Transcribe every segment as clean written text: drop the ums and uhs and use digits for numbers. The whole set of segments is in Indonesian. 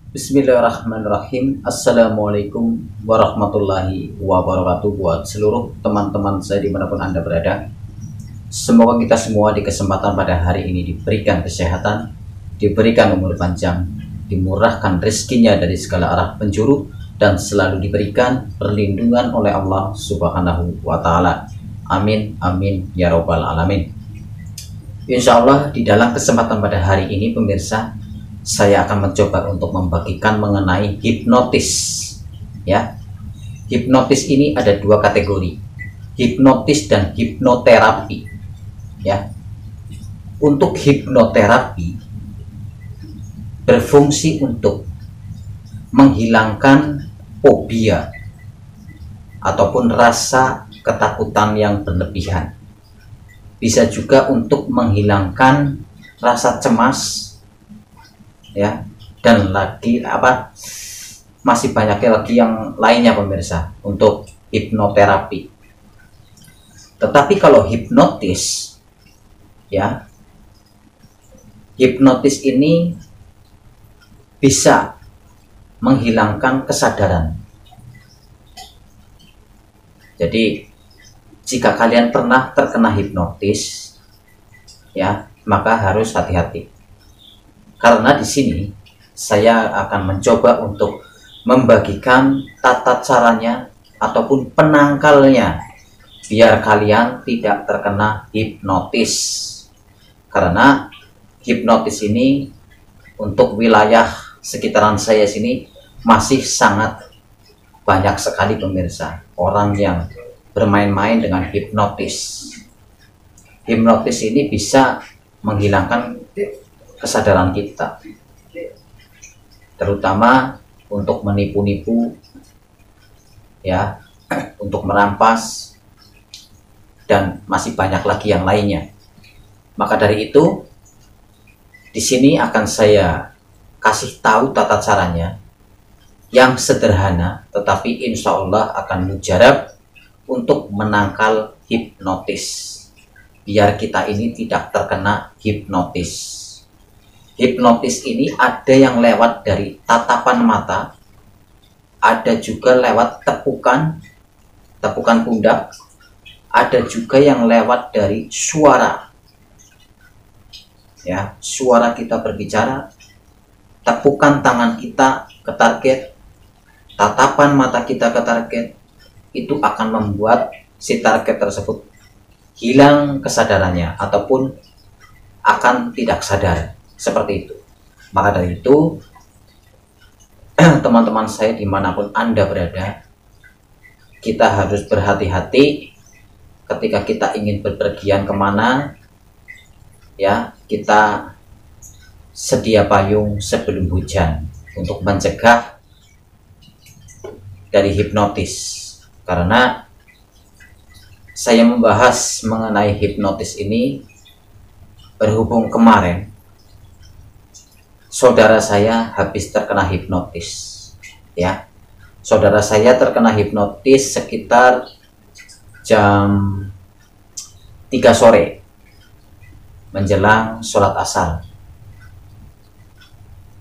Bismillahirrahmanirrahim. Assalamualaikum warahmatullahi wabarakatuh. Buat seluruh teman-teman saya dimanapun Anda berada, semoga kita semua di kesempatan pada hari ini diberikan kesehatan, diberikan umur panjang, dimurahkan rezekinya dari segala arah penjuru, dan selalu diberikan perlindungan oleh Allah Subhanahu wa Ta'ala. Amin, amin, ya Rabbal 'Alamin. Insya Allah di dalam kesempatan pada hari ini, pemirsa, saya akan mencoba untuk membagikan mengenai hipnotis. Ya, hipnotis ini ada dua kategori, hipnotis dan hipnoterapi. Ya, untuk hipnoterapi berfungsi untuk menghilangkan fobia ataupun rasa ketakutan yang berlebihan. Bisa juga untuk menghilangkan rasa cemas, ya, dan lagi masih banyak lagi yang lainnya, pemirsa, untuk hipnoterapi. Tetapi kalau hipnotis, ya, hipnotis ini bisa menghilangkan kesadaran. Jadi jika kalian pernah terkena hipnotis, ya, maka harus hati-hati. Karena di sini saya akan mencoba untuk membagikan tata caranya ataupun penangkalnya biar kalian tidak terkena hipnotis. Karena hipnotis ini untuk wilayah sekitaran saya sini masih sangat banyak sekali, pemirsa, orang yang bermain-main dengan hipnotis. Hipnotis ini bisa menghilangkan kesadaran kita, terutama untuk menipu-nipu, ya, untuk merampas, dan masih banyak lagi yang lainnya. Maka dari itu, di sini akan saya kasih tahu tata caranya yang sederhana, tetapi insya Allah akan mujarab untuk menangkal hipnotis, biar kita ini tidak terkena hipnotis. Hipnotis ini ada yang lewat dari tatapan mata, ada juga lewat tepukan pundak, ada juga yang lewat dari suara. Ya, suara kita berbicara, tepukan tangan kita ke target, tatapan mata kita ke target, itu akan membuat si target tersebut hilang kesadarannya ataupun akan tidak sadar, seperti itu. Maka dari itu, teman-teman saya dimanapun Anda berada, kita harus berhati-hati ketika kita ingin berpergian kemana. Ya, kita sedia payung sebelum hujan untuk mencegah dari hipnotis. Karena saya membahas mengenai hipnotis ini berhubung kemarin saudara saya habis terkena hipnotis. Ya, saudara saya terkena hipnotis sekitar jam 3 sore menjelang sholat asar.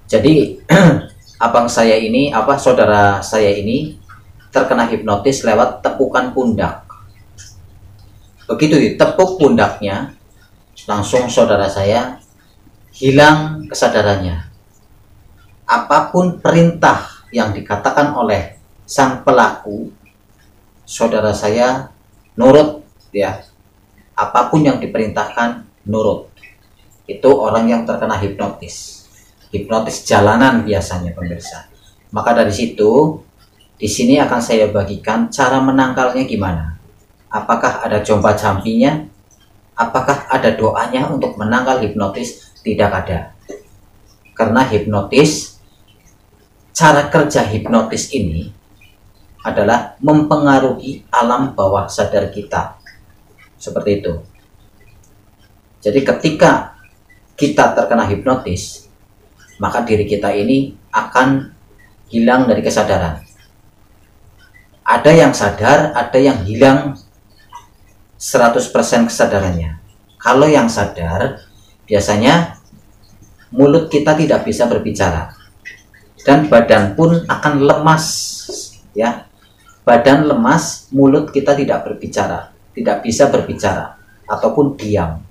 Jadi saudara saya ini terkena hipnotis lewat tepukan pundak. Begitu ditepuk pundaknya, langsung saudara saya hilang kesadarannya. Apapun perintah yang dikatakan oleh sang pelaku, saudara saya nurut, ya. Apapun yang diperintahkan, nurut. Itu orang yang terkena hipnotis. Hipnotis jalanan biasanya, pemirsa. Maka dari situ, di sini akan saya bagikan cara menangkalnya gimana. Apakah ada jompa-jampinya? Apakah ada doanya untuk menangkal hipnotis? Tidak ada. Karena hipnotis, cara kerja hipnotis ini adalah mempengaruhi alam bawah sadar kita. Seperti itu. Jadi ketika kita terkena hipnotis, maka diri kita ini akan hilang dari kesadaran. Ada yang sadar, ada yang hilang 100% kesadarannya. Kalau yang sadar, biasanya mulut kita tidak bisa berbicara. dan badan pun akan lemas, ya. Badan lemas, mulut kita tidak berbicara, tidak bisa berbicara ataupun diam.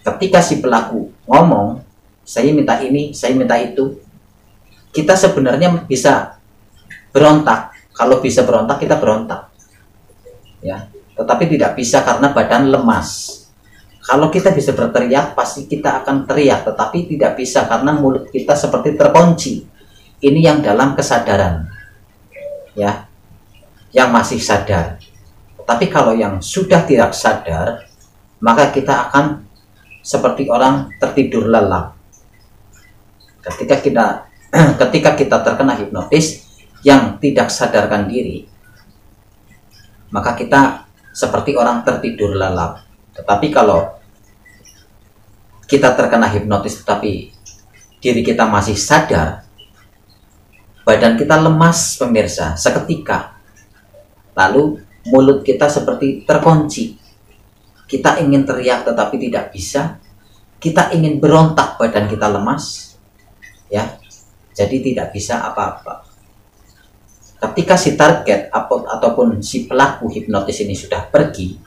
Ketika si pelaku ngomong, saya minta ini, saya minta itu, kita sebenarnya bisa berontak. Kalau bisa berontak, kita berontak, ya. Tetapi tidak bisa karena badan lemas. Kalau kita bisa berteriak, pasti kita akan teriak, tetapi tidak bisa karena mulut kita seperti terkunci. Ini yang dalam kesadaran, ya, yang masih sadar. Tapi kalau yang sudah tidak sadar, maka kita akan seperti orang tertidur lelap. Ketika kita terkena hipnotis yang tidak sadarkan diri, maka kita seperti orang tertidur lelap. Tetapi kalau kita terkena hipnotis tetapi diri kita masih sadar, badan kita lemas pemirsa seketika, lalu mulut kita seperti terkunci. Kita ingin teriak tetapi tidak bisa, kita ingin berontak, badan kita lemas, ya, jadi tidak bisa apa-apa. Ketika si target ataupun si pelaku hipnotis ini sudah pergi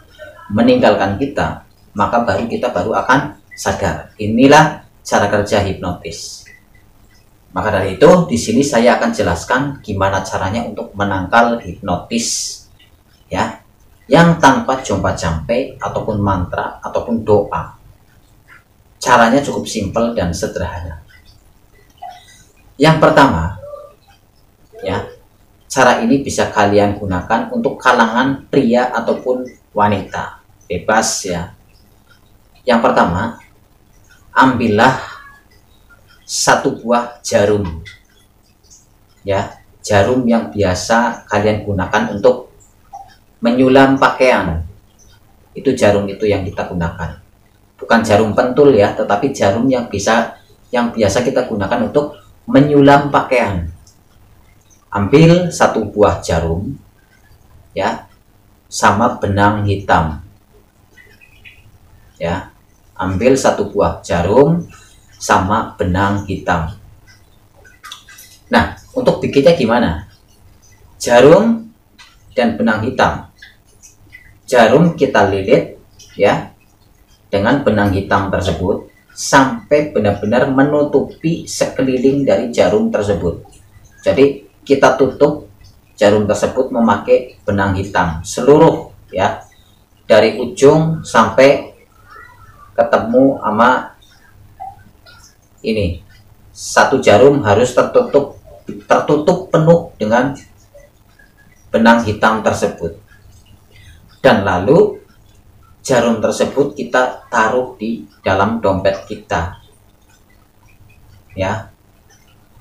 meninggalkan kita, maka kita baru akan sadar. Inilah cara kerja hipnotis. Maka dari itu di sini saya akan jelaskan gimana caranya untuk menangkal hipnotis, ya, yang tanpa jompa-jampe ataupun mantra ataupun doa. Caranya cukup simpel dan sederhana. Yang pertama, ya, cara ini bisa kalian gunakan untuk kalangan pria ataupun wanita, bebas, ya. Yang pertama, ambillah satu buah jarum, ya, jarum yang biasa kalian gunakan untuk menyulam pakaian. Itu jarum itu yang kita gunakan, bukan jarum pentul, ya, tetapi jarum yang biasa kita gunakan untuk menyulam pakaian. Ambil satu buah jarum, ya, sama benang hitam, ya. Ambil satu buah jarum sama benang hitam. Nah, untuk bikinnya gimana? Jarum dan benang hitam. Jarum kita lilit, ya, dengan benang hitam tersebut sampai benar-benar menutupi sekeliling dari jarum tersebut. Jadi kita tutup jarum tersebut memakai benang hitam seluruh, ya, dari ujung sampai ketemu sama ini. Satu jarum harus tertutup penuh dengan benang hitam tersebut. Dan lalu jarum tersebut kita taruh di dalam dompet kita, ya.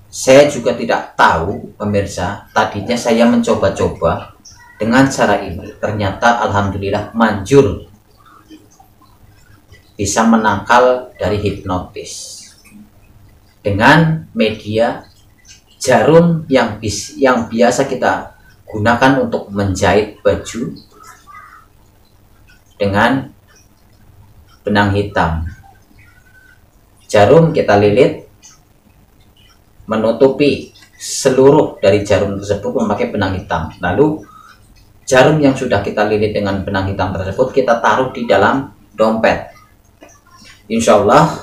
Saya juga tidak tahu pemirsa, tadinya saya mencoba-coba dengan cara ini, ternyata alhamdulillah manjur, bisa menangkal dari hipnotis dengan media jarum yang biasa kita gunakan untuk menjahit baju dengan benang hitam. Jarum kita lilit menutupi seluruh dari jarum tersebut memakai benang hitam. Lalu jarum yang sudah kita lilit dengan benang hitam tersebut kita taruh di dalam dompet. Insya Allah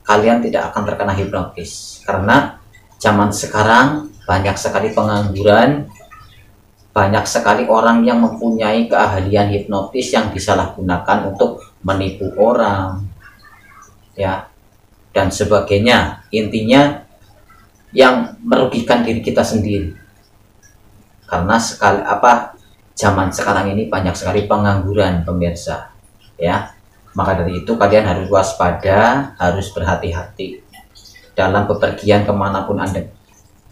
kalian tidak akan terkena hipnotis, karena zaman sekarang banyak sekali pengangguran, banyak sekali orang yang mempunyai keahlian hipnotis yang disalahgunakan untuk menipu orang, ya, dan sebagainya. Intinya yang merugikan diri kita sendiri, karena zaman sekarang ini banyak sekali pengangguran pemirsa, ya. Maka dari itu kalian harus waspada, harus berhati-hati dalam bepergian kemanapun Anda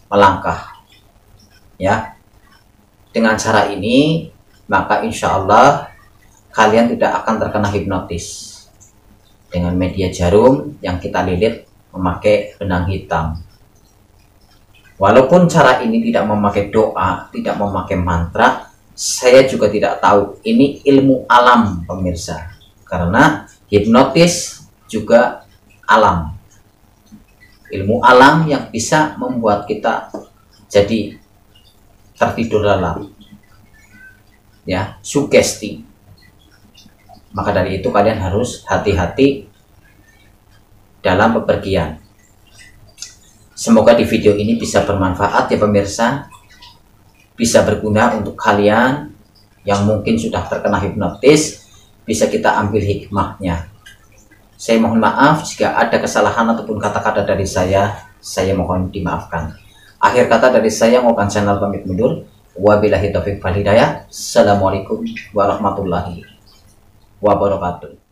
melangkah, ya. Dengan cara ini maka insya Allah kalian tidak akan terkena hipnotis dengan media jarum yang kita lilit memakai benang hitam. Walaupun cara ini tidak memakai doa, tidak memakai mantra, saya juga tidak tahu. Ini ilmu alam pemirsa, karena hipnotis juga alam. ilmu alam yang bisa membuat kita jadi tertidur lelap, ya, sugesti. Maka dari itu kalian harus hati-hati dalam bepergian. Semoga di video ini bisa bermanfaat ya pemirsa, bisa berguna untuk kalian yang mungkin sudah terkena hipnotis, bisa kita ambil hikmahnya. Saya mohon maaf jika ada kesalahan ataupun kata-kata dari saya mohon dimaafkan. Akhir kata dari saya, Ngokan Channel pamit mundur. Wabillahi taufiq wal hidayah. Assalamualaikum warahmatullahi wabarakatuh.